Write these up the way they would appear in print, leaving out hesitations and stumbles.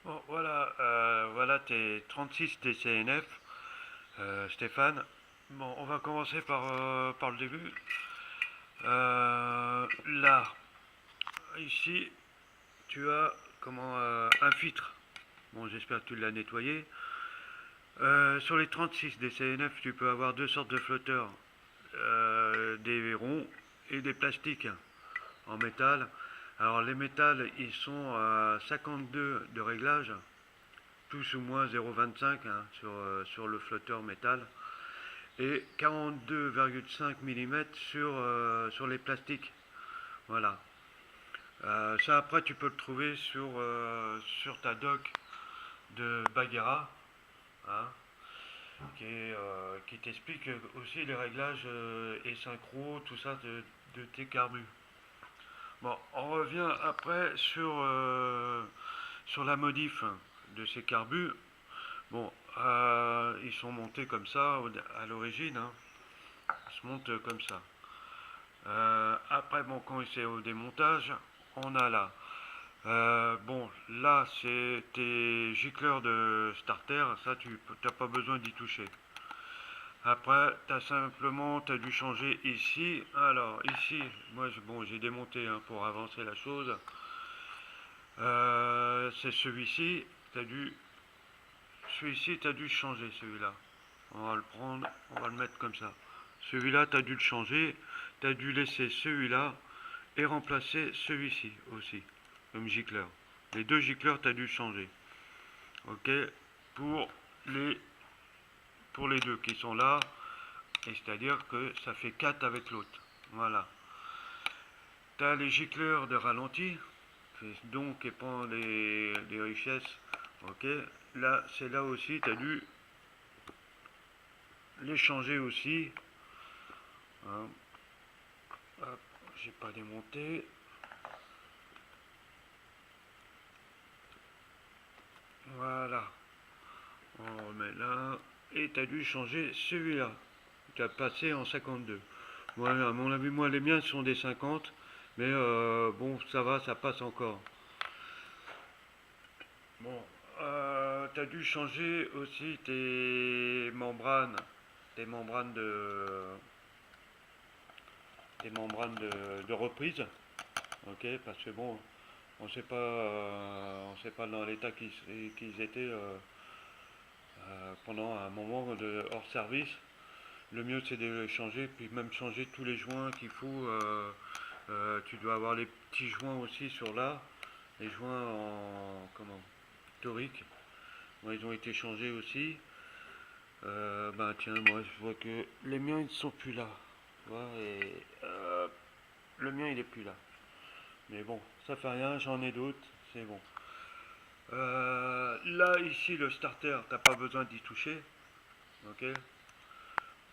Bon, voilà, voilà tes 36 DCNF, Stéphane. Bon, on va commencer par le début. Là, ici, tu as comment un filtre. Bon, j'espère que tu l'as nettoyé. Sur les 36 DCNF, tu peux avoir deux sortes de flotteurs, des ronds et des plastiques en métal. Alors les métals, ils sont à 52 de réglage, plus ou moins 0,25 sur le flotteur métal, et 42,5 mm sur les plastiques. Voilà. Ça, après, tu peux le trouver sur ta doc de Bagheera, hein, qui t'explique aussi les réglages et synchro, tout ça de tes carbus. Bon, on revient après sur la modif de ces carbus. Bon, ils sont montés comme ça à l'origine, hein. Ils se montent comme ça. Après, bon, quand c'est au démontage, on a là. Bon, là, c'est tes gicleurs de starter. Ça, tu n'as pas besoin d'y toucher. Après, t'as dû changer ici. Alors, ici, moi, bon, j'ai démonté, hein, pour avancer la chose. C'est celui-ci. Celui-ci, t'as dû changer, celui-là. On va le prendre, on va le mettre comme ça. Celui-là, tu as dû le changer. Tu as dû laisser celui-là et remplacer celui-ci aussi, comme gicleur. Les deux gicleurs, tu as dû le changer. Ok. pour les, pour les deux qui sont là, et c'est-à-dire que ça fait 4 avec l'autre. Voilà. Tu as les gicleurs de ralenti, donc et prend les richesses. Ok. Là, c'est là aussi, tu as dû les changer aussi, hein. Hop, j'ai pas démonté. Voilà. On remet là. Et tu as dû changer celui-là. Tu as passé en 52. Voilà, à mon avis, moi, les miens sont des 50. Mais bon, ça va, ça passe encore. Bon, tu as dû changer aussi tes membranes de reprise. Ok, parce que bon, on sait pas dans l'état qu'ils étaient pendant un moment de hors service. Le mieux c'est de les changer, puis même changer tous les joints qu'il faut. Tu dois avoir les petits joints aussi sur là, les joints en comment toriques. Moi, ils ont été changés aussi. Ben tiens, moi je vois que les miens ils ne sont plus là. Et le mien il est plus là. Mais bon, ça fait rien, j'en ai d'autres, c'est bon. Là ici le starter, t'as pas besoin d'y toucher, ok.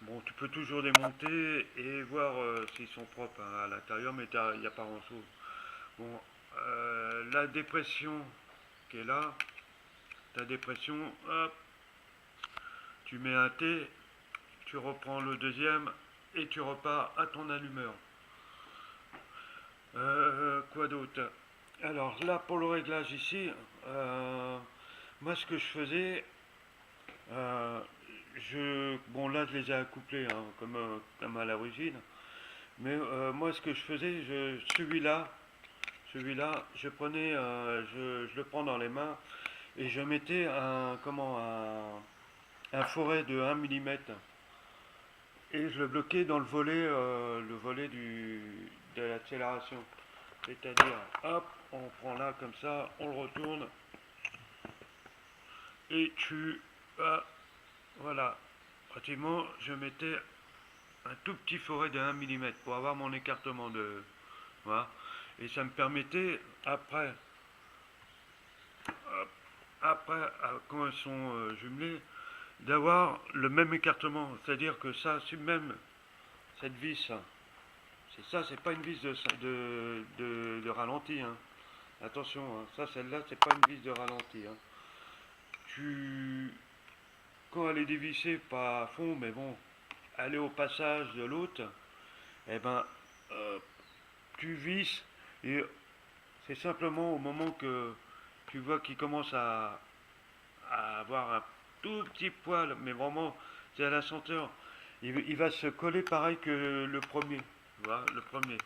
Bon, tu peux toujours démonter et voir s'ils sont propres, hein, à l'intérieur, mais il n'y a pas grand-chose. Bon, la dépression qui est là, ta dépression, hop, tu mets un T, tu reprends le deuxième et tu repars à ton allumeur. Quoi d'autre? Alors là, pour le réglage ici, moi ce que je faisais, euh, bon là je les ai accouplés, hein, comme à l'origine. Mais moi, ce que je faisais, celui-là, je prenais, je le prends dans les mains et je mettais un forêt de 1 mm et je le bloquais dans le volet de l'accélération. C'est-à-dire, hop, on prend là comme ça, on le retourne et voilà, pratiquement, je mettais un tout petit forêt de 1 mm pour avoir mon écartement de, voilà. Et ça me permettait, quand elles sont jumelées, d'avoir le même écartement. C'est-à-dire que ça, c'est même cette vis, c'est ça, c'est pas une vis de ralenti, hein. Attention, hein. Ça, celle-là, c'est pas une vis de ralenti, hein. Tu, Quand elle est dévissée, pas à fond, mais bon, elle est au passage de l'autre, eh ben, euh, tu visses et c'est simplement au moment que tu vois qu'il commence à avoir un tout petit poil, mais vraiment, c'est à la senteur. Il va se coller pareil que le premier, tu vois, le premier.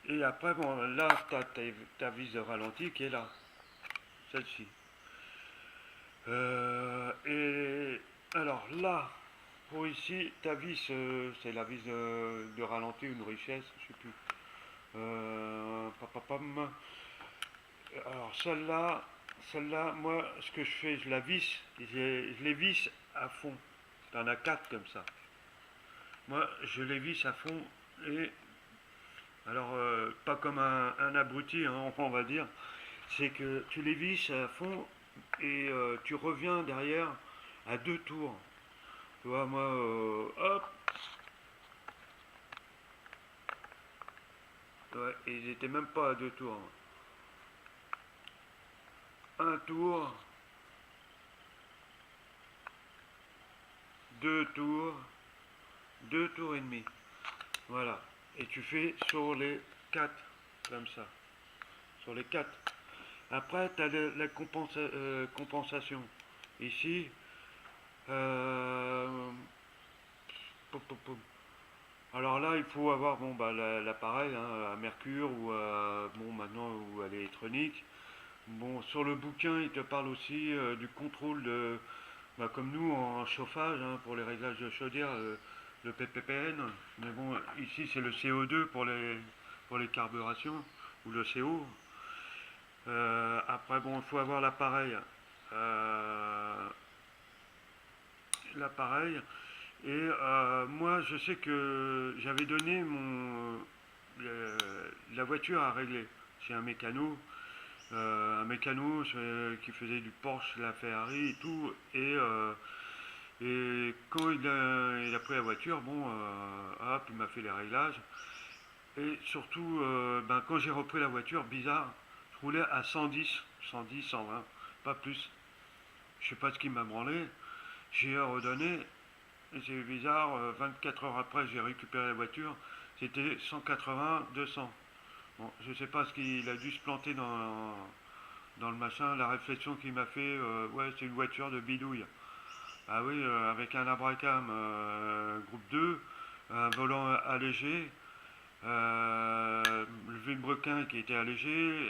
Et après, bon, là, tu as ta vis de ralenti qui est là, celle-ci. Et alors là, pour ici, ta vis, c'est la vis de ralenti ou une richesse, je sais plus. Papapam. Alors celle-là, moi, ce que je fais, je la visse, je les visse à fond. T'en as quatre comme ça. Moi, je les visse à fond et alors pas comme un abruti, hein, on va dire. C'est que tu les visses à fond et tu reviens derrière à deux tours. Tu vois, moi, hop, ouais, et ils étaient même pas à deux tours. Un tour, deux tours, deux tours et demi. Voilà. Et tu fais sur les quatre, comme ça. Sur les quatre. Après, tu as la compensation. Ici, euh, pom, pom, pom. Alors là, il faut avoir bon, bah, l'appareil hein, à mercure ou bon, maintenant ou à l'électronique. Bon, sur le bouquin, il te parle aussi du contrôle de, bah, comme nous en chauffage, hein, pour les réglages de chaudière, le PPPN. Mais bon, ici c'est le CO2 pour les carburations, ou le CO. Après, bon, il faut avoir l'appareil. Euh, l'appareil. Et moi, je sais que j'avais donné le- la voiture à régler chez un mécano qui faisait du Porsche, la Ferrari et tout. Et quand il a pris la voiture, bon, hop, il m'a fait les réglages. Et surtout, ben, quand j'ai repris la voiture, bizarre, je roulais à 110, 110, 120, pas plus. Je sais pas ce qui m'a branlé. J'ai redonné, et c'est bizarre, 24 heures après, j'ai récupéré la voiture, c'était 180, 200. Bon, je sais pas ce qu'il a dû se planter dans le machin, la réflexion qu'il m'a fait, ouais, c'est une voiture de bidouille. Ah oui, avec un abracam groupe 2, un volant allégé, le vilebrequin qui était allégé,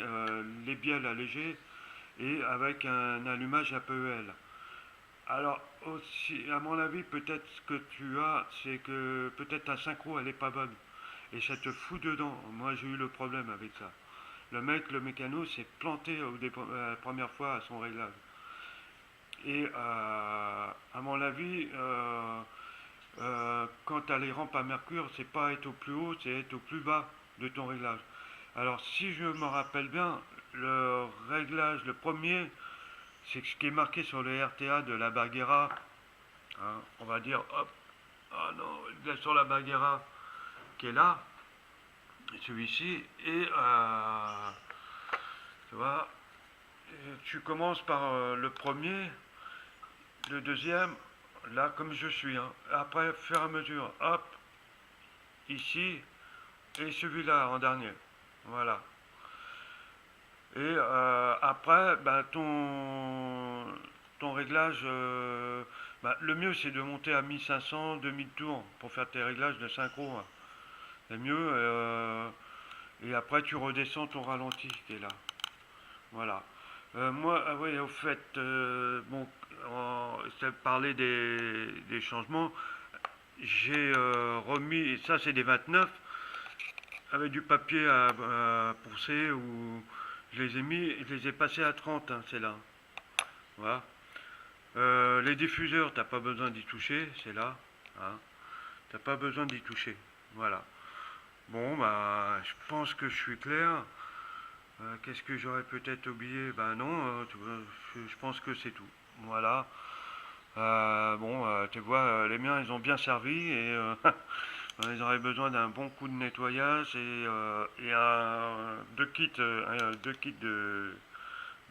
les bielles allégées et avec un allumage APEL. Alors, aussi, à mon avis, peut-être ce que tu as, c'est que peut-être ta synchro, elle est pas bonne. Et ça te fout dedans. Moi, j'ai eu le problème avec ça. Le mec, le mécano, s'est planté la première fois à son réglage. Et à mon avis, quand tu as les rampes à mercure, c'est pas être au plus haut, c'est être au plus bas de ton réglage. Alors, si je me rappelle bien, le réglage, le premier, c'est ce qui est marqué sur le RTA de la Baguera. Hein, on va dire, hop, ah non, sur la Baguera qui est là, celui-ci, et tu vois, tu commences par le premier, le deuxième, là comme je suis. Hein. Après, fur et à mesure, hop, ici, et celui-là en dernier. Voilà. Et après, bah, ton réglage, bah, le mieux c'est de monter à 1500, 2000 tours pour faire tes réglages de synchro. Hein. C'est mieux. Et après, tu redescends ton ralenti qui est là. Voilà. Moi, ah ouais, au fait, bon, je parlé des changements. J'ai remis, ça c'est des 29, avec du papier à poncer, où je les ai mis, je les ai passés à 30, hein, c'est là. Voilà. Les diffuseurs, t'as pas besoin d'y toucher, c'est là. Hein. T'as pas besoin d'y toucher. Voilà. Bon, bah, je pense que je suis clair. Qu'est-ce que j'aurais peut-être oublié? Ben non, je pense que c'est tout. Voilà. Bon, tu vois, les miens, ils ont bien servi et ils auraient besoin d'un bon coup de nettoyage et deux kits de,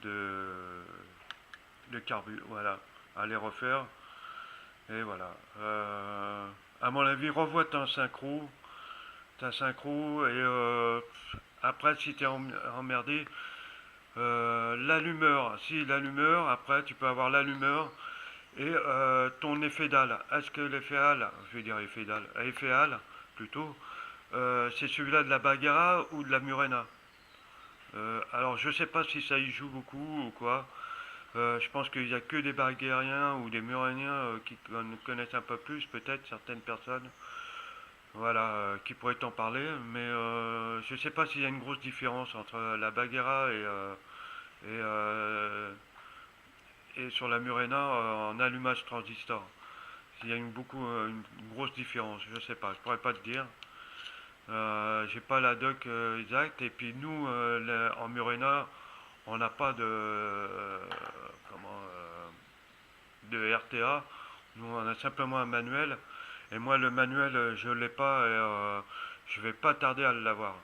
de carbu. Voilà, à les refaire. Et voilà. À mon avis, revois ta synchro et après, si t'es emmerdé, L'allumeur, si l'allumeur, après tu peux avoir l'allumeur et ton effet dalle. Est-ce que l'effet dalle, je vais dire effet dalle plutôt, c'est celui-là de la Bagheera ou de la Murena? Alors je sais pas si ça y joue beaucoup ou quoi. Je pense qu'il n'y a que des Baghériens ou des Muréniens qui connaissent un peu plus, peut-être certaines personnes, voilà, qui pourraient t'en parler. Mais je sais pas s'il y a une grosse différence entre la Bagheera et, et sur la Murena en allumage transistor. S'il y a une grosse différence, je sais pas, je pourrais pas te dire. J'ai pas la doc exacte. Et puis nous, en Murena, on n'a pas de RTA. Nous, on a simplement un manuel. Et moi, le manuel, je l'ai pas et je vais pas tarder à l'avoir.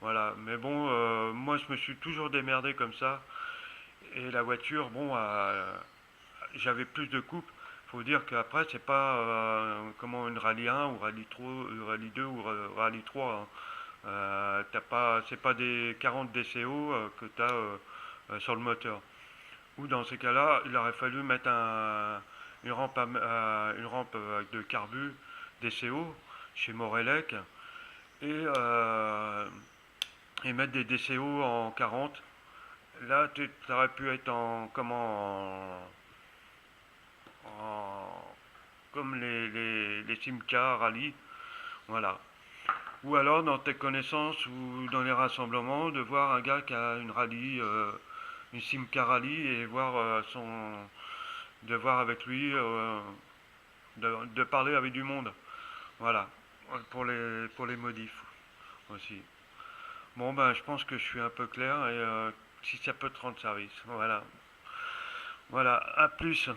Voilà. Mais bon, moi, je me suis toujours démerdé comme ça. Et la voiture, bon, j'avais plus de coupe. Faut dire qu'après, c'est pas comment une rallye 1 ou rallye 3, rallye 2 ou rallye 3, hein. T'as pas, c'est pas des 40 DCO que tu as sur le moteur. Ou dans ces cas-là, il aurait fallu mettre une rampe de carbu DCO chez Morelec et, euh, et mettre des DCO en 40. Là, tu aurais pu être comme les Simca Rally, voilà. Ou alors dans tes connaissances ou dans les rassemblements, de voir un gars qui a une rallye, une Simca Rally et voir de voir avec lui, de parler avec du monde. Voilà, pour les modifs aussi. Bon ben je pense que je suis un peu clair et si ça peut te rendre service. Voilà. Voilà, à plus.